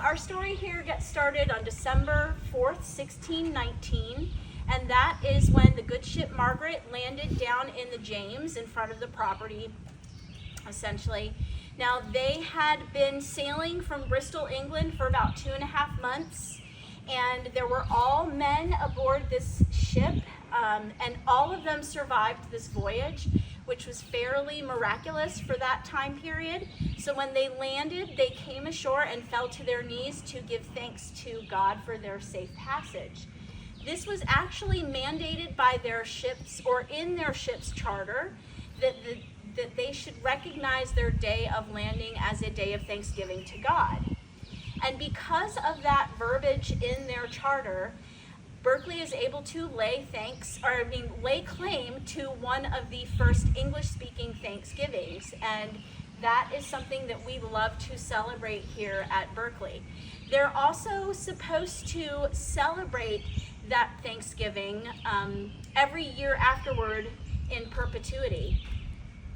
our story here gets started on December 4th, 1619, and that is when the good ship Margaret landed down in the James in front of the property, essentially. Now, they had been sailing from Bristol, England for about 2.5 months, and there were all men aboard this ship, and all of them survived this voyage, which was fairly miraculous for that time period. So when they landed, they came ashore and fell to their knees to give thanks to God for their safe passage. This was actually mandated by their ships, or in their ship's charter, that they should recognize their day of landing as a day of thanksgiving to God. And because of that verbiage in their charter, Berkeley is able to lay claim to one of the first English-speaking Thanksgivings, and that is something that we love to celebrate here at Berkeley. They're also supposed to celebrate that Thanksgiving every year afterward in perpetuity.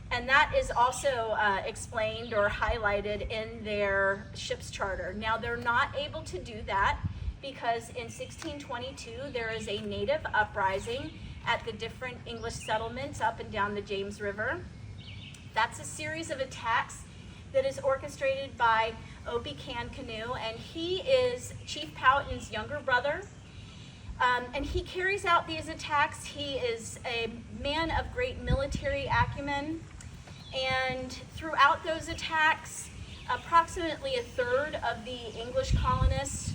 And that is also explained or highlighted in their ship's charter. Now, they're not able to do that because in 1622, there is a native uprising at the different English settlements up and down the James River. That's a series of attacks that is orchestrated by Opie Canoe, and he is Chief Powhatan's younger brother. And he carries out these attacks. He is a man of great military acumen. And throughout those attacks, approximately a third of the English colonists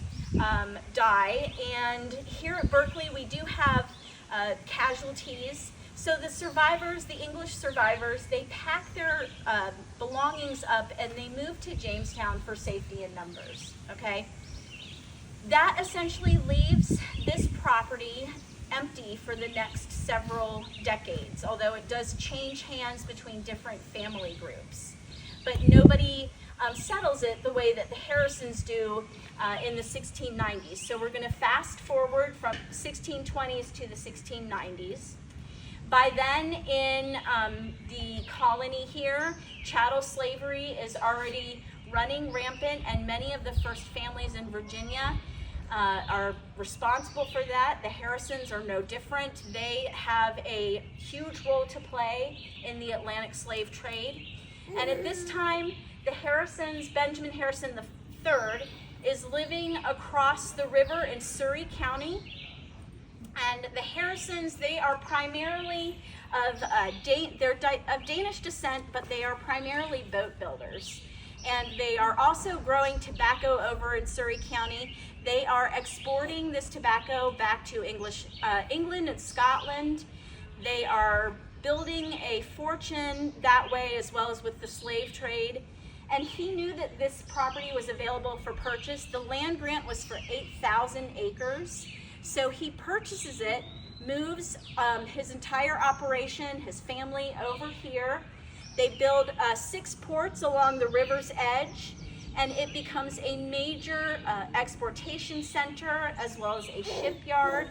die. And here at Berkeley, we do have casualties. So the survivors, the English survivors, they pack their belongings up and they move to Jamestown for safety in numbers, okay? That essentially leaves this property empty for the next several decades, although it does change hands between different family groups. But nobody settles it the way that the Harrisons do in the 1690s. So we're going to fast forward from 1620s to the 1690s. By then, in the colony here, chattel slavery is already running rampant, and many of the first families in Virginia are responsible for that. The Harrisons are no different. They have a huge role to play in the Atlantic slave trade. And at this time, the Harrisons, Benjamin Harrison III, is living across the river in Surrey County. And the Harrisons, they are primarily of Danish descent, but they are primarily boat builders. And they are also growing tobacco over in Surrey County. They are exporting this tobacco back to England and Scotland. They are building a fortune that way, as well as with the slave trade. And he knew that this property was available for purchase. The land grant was for 8,000 acres. So he purchases it, moves his entire operation, his family over here. They build 6 ports along the river's edge, and it becomes a major exportation center as well as a shipyard.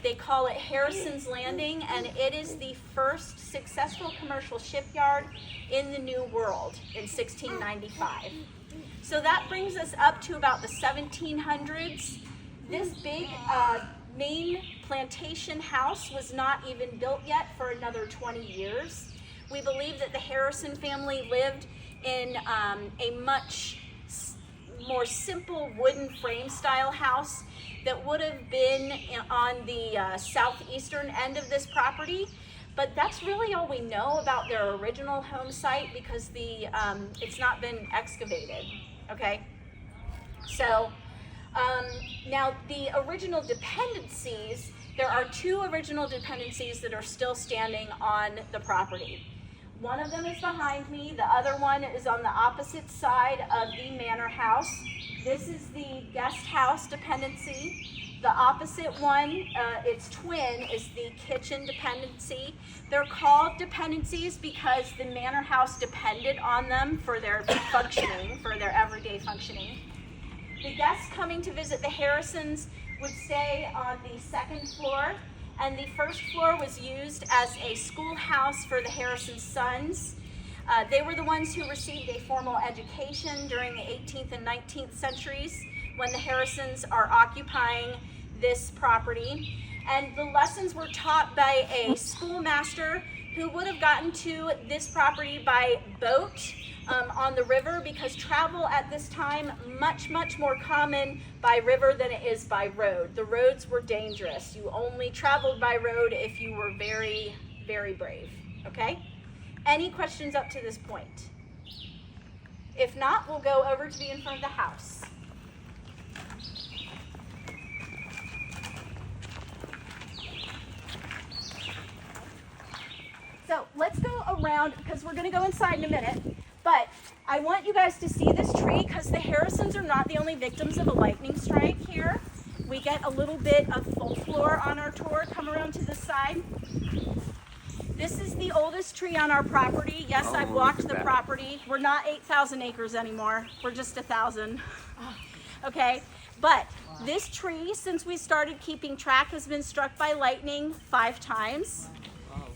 They call it Harrison's Landing, and it is the first successful commercial shipyard in the New World in 1695. So that brings us up to about the 1700s. This big main plantation house was not even built yet for another 20 years. We believe that the Harrison family lived in a much more simple wooden frame style house that would have been on the southeastern end of this property. But that's really all we know about their original home site because it's not been excavated, okay? So now the original dependencies, there are 2 original dependencies that are still standing on the property. One of them is behind me, the other one is on the opposite side of the manor house. This is the guest house dependency. The opposite one, its twin, is the kitchen dependency. They're called dependencies because the manor house depended on them for their functioning, for their everyday functioning. The guests coming to visit the Harrisons would stay on the 2nd floor, and the 1st floor was used as a schoolhouse for the Harrison sons. They were the ones who received a formal education during the 18th and 19th centuries. when the Harrisons are occupying this property. And the lessons were taught by a schoolmaster who would have gotten to this property by boat on the river, because travel at this time much more common by river than it is by road. The roads were dangerous. You only traveled by road if you were very brave. Okay? Any questions up to this point? If not, we'll go over to the in front of the house. So let's go around, because we're going to go inside in a minute, but I want you guys to see this tree, because the Harrisons are not the only victims of a lightning strike here. We get a little bit of folklore on our tour. Come around to this side. This is the oldest tree on our property. Yes, I've walked the property. We're not 8,000 acres anymore. We're just 1,000. Okay, but this tree, since we started keeping track, has been struck by lightning 5 times.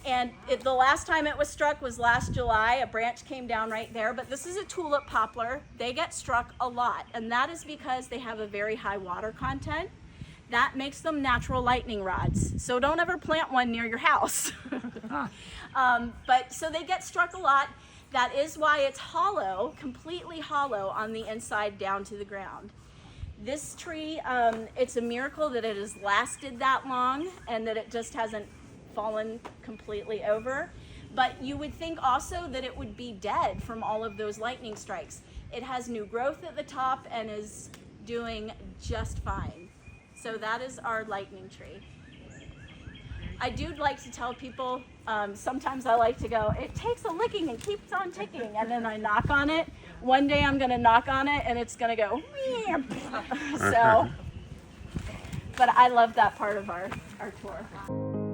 And the last time it was struck was last July. A branch came down right there, but this is a tulip poplar. They get struck a lot, and that is because they have a very high water content. That makes them natural lightning rods. So don't ever plant one near your house. But so they get struck a lot. That is why it's hollow, completely hollow on the inside down to the ground. This tree, it's a miracle that it has lasted that long and that it just hasn't fallen completely over. But you would think also that it would be dead from all of those lightning strikes. It has new growth at the top and is doing just fine. So that is our lightning tree. I do like to tell people, sometimes I like to go, it takes a licking and keeps on ticking, and then I knock on it. One day I'm gonna knock on it and it's gonna go, so, but I love that part of our tour.